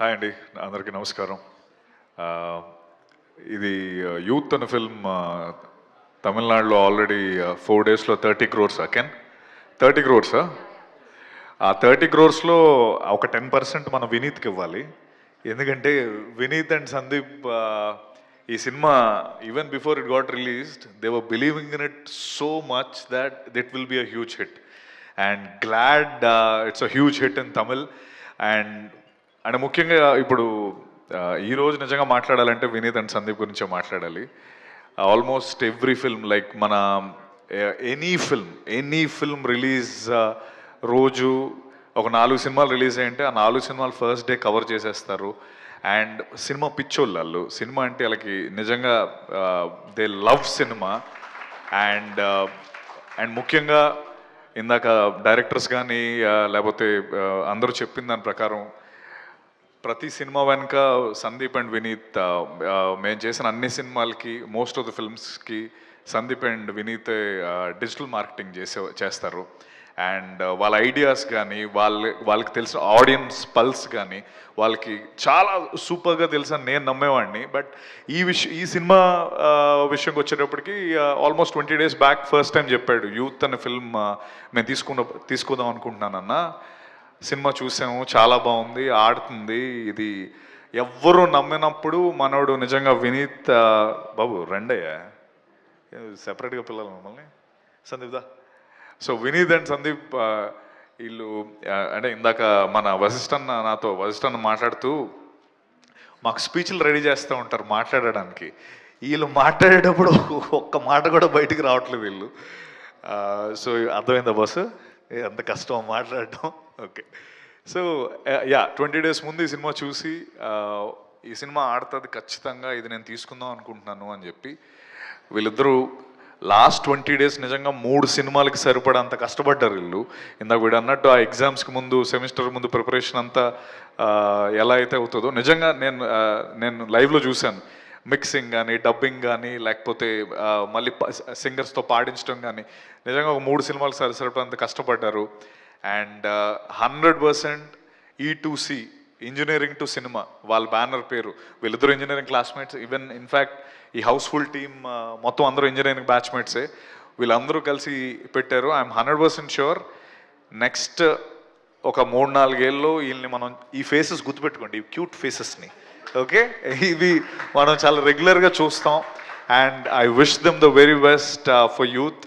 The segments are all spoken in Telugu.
హాయ్ అండి, అందరికీ నమస్కారం. ఇది యూత్ అనే ఫిల్మ్ తమిళనాడులో ఆల్రెడీ 4 డేస్లో 30 crores కెన్ 30 crores. ఆ 30 crores ఒక 10% మన వినీత్కి ఇవ్వాలి. ఎందుకంటే వినీత్ అండ్ సందీప్ ఈ cinema even before it got released they were believing in it so much that it will be a huge hit and glad it's a huge hit in Tamil. And ముఖ్యంగా ఇప్పుడు ఈరోజు నిజంగా మాట్లాడాలంటే వినీత్ అండ్ సందీప్ గురించే మాట్లాడాలి. ఆల్మోస్ట్ ఎవ్రీ ఫిల్మ్ లైక్ మన ఎనీ ఫిల్మ్ రిలీజ్ రోజు ఒక 4 సినిమాలు రిలీజ్ అయ్యంటే ఆ 4 సినిమాలు ఫస్ట్ డే కవర్ చేసేస్తారు. అండ్ సినిమా పిచ్చోళ్ళు, సినిమా అంటే వాళ్ళకి నిజంగా దే లవ్ సినిమా. అండ్ ముఖ్యంగా ఇందాక డైరెక్టర్స్ కానీ లేకపోతే అందరూ చెప్పిన దాని ప్రకారం ప్రతి సినిమా వెనుక సందీప్ అండ్ వినీత్ మేము చేసిన అన్ని సినిమాలకి మోస్ట్ ఆఫ్ ద ఫిల్మ్స్కి Sandeep and Vineeth digital marketing చేస్తారు. అండ్ వాళ్ళ ఐడియాస్ కానీ వాళ్ళకి తెలిసిన ఆడియన్స్ పల్స్ కానీ వాళ్ళకి చాలా సూపర్గా తెలుసు అని నేను నమ్మేవాడిని. బట్ ఈ సినిమా విషయంకి వచ్చేటప్పటికి almost 20 days back first time చెప్పాడు, యూత్ అనే ఫిల్మ్ మేము తీసుకుందాం అనుకుంటున్నానన్న. సినిమా చూసాము, చాలా బాగుంది, ఆడుతుంది. ఇది ఎవ్వరూ నమ్మినప్పుడు మనోడు నిజంగా వినీత్ బాబు రండయ్యా, సెపరేట్గా పిల్లలు మమ్మల్ని సందీప్ దా. సో వినీత్ అండ్ సందీప్ వీళ్ళు అంటే ఇందాక మన వశిష్ఠన్న మాట్లాడుతూ మాకు స్పీచ్లు రెడీ చేస్తూ ఉంటారు మాట్లాడడానికి. వీళ్ళు మాట్లాడేటప్పుడు ఒక్క మాట కూడా బయటికి రావట్లేదు వీళ్ళు. సో అర్థమైందా బస్సు ఎంత కష్టం మాట్లాడటం. ఓకే, సో 20 days ముందు ఈ సినిమా చూసి ఈ సినిమా ఆడుతుంది ఖచ్చితంగా, ఇది నేను తీసుకుందాం అనుకుంటున్నాను అని చెప్పి వీళ్ళిద్దరూ లాస్ట్ 20 days నిజంగా 3 సినిమాలకి సరిపడంత కష్టపడ్డారు వీళ్ళు. ఇందాక వీడు అన్నట్టు ఆ ఎగ్జామ్స్కి ముందు సెమిస్టర్ ముందు ప్రిపరేషన్ అంతా ఎలా అయితే అవుతుందో నిజంగా నేను లైవ్లో చూశాను. మిక్సింగ్ కానీ, డబ్బింగ్ కానీ, లేకపోతే మళ్ళీ సింగర్స్తో పాడించడం కానీ నిజంగా ఒక 3 సినిమాలకు సరిపడంత కష్టపడ్డారు. And 100% E2C engineering to cinema వాళ్ళ బ్యానర్ పేరు. వీళ్ళిద్దరు ఇంజనీరింగ్ క్లాస్మేట్స్. ఈవెన్ ఇన్ఫ్యాక్ట్ ఈ హౌస్ఫుల్ టీమ్ మొత్తం అందరూ ఇంజనీరింగ్ బ్యాచ్మేట్సే. వీళ్ళందరూ కలిసి పెట్టారు. ఐఎమ్ 100% షూర్ నెక్స్ట్ ఒక 3-4 ఏళ్ళలో వీళ్ళని మనం ఈ ఫేసెస్ గుర్తుపెట్టుకోండి, ఈ క్యూట్ ఫేసెస్ని. ఓకే, ఇవి మనం చాలా రెగ్యులర్గా చూస్తాం. And I wish them the very best for youth.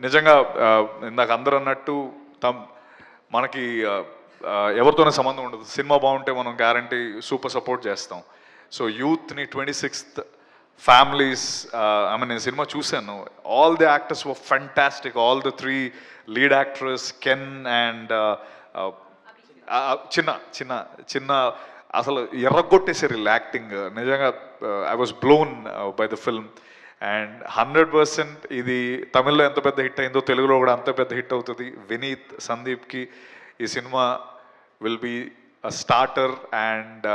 నిజంగా ఇందాక అందరూ అన్నట్టు మనకి ఎవరితోనే సంబంధం ఉండదు. సినిమా బాగుంటే మనం గ్యారంటీ సూపర్ సపోర్ట్ చేస్తాం. సో యూత్ని 26th ఫ్యామిలీస్ నేను సినిమా చూశాను. All the actors were fantastic. All the 3 lead actors can and చిన్న అసలు ఎర్రగొట్టేసారు వీళ్ళు యాక్టింగ్. నిజంగా I was blown by the film. And 100% ఇది తమిళ్లో ఎంత పెద్ద హిట్ అయిందో తెలుగులో కూడా అంత పెద్ద హిట్ అవుతుంది. వినీత్ సందీప్కి ఈ cinema will be a starter. And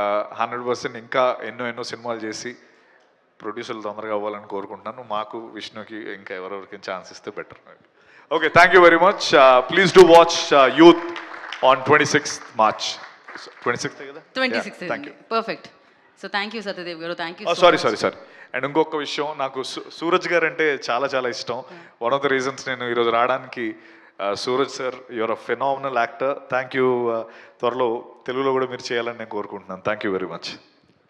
100% ఇంకా ఎన్నో సినిమాలు చేసి ప్రొడ్యూసర్లు తొందరగా అవ్వాలని కోరుకుంటున్నాను. మాకు విష్ణుకి ఇంకా ఎవరెవరికి ఛాన్స్ ఇస్తే better. Okay, thank you very much. Please do watch Youth on 26th March. 26th కదా? 26th. Thank you. Perfect. So thank you Satyadev గారు. Thank you. సారీ. అండ్ ఇంకొక విషయం, నాకు సూరజ్ గారు అంటే చాలా ఇష్టం. వన్ ఆఫ్ ద రీజన్స్ నేను ఈరోజు రావడానికి Suraj sir, your a phenomenal actor. Thank you. త్వరలో తెలుగులో కూడా మీరు చేయాలని నేను కోరుకుంటున్నాను. Thank you very much.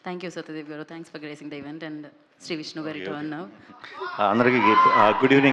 Thank you Satyadev గారు. Thanks for gracing the event. And Shri Vishnu గారి టర్న్ నౌ. అందరికీ గుడ్ ఈవినింగ్.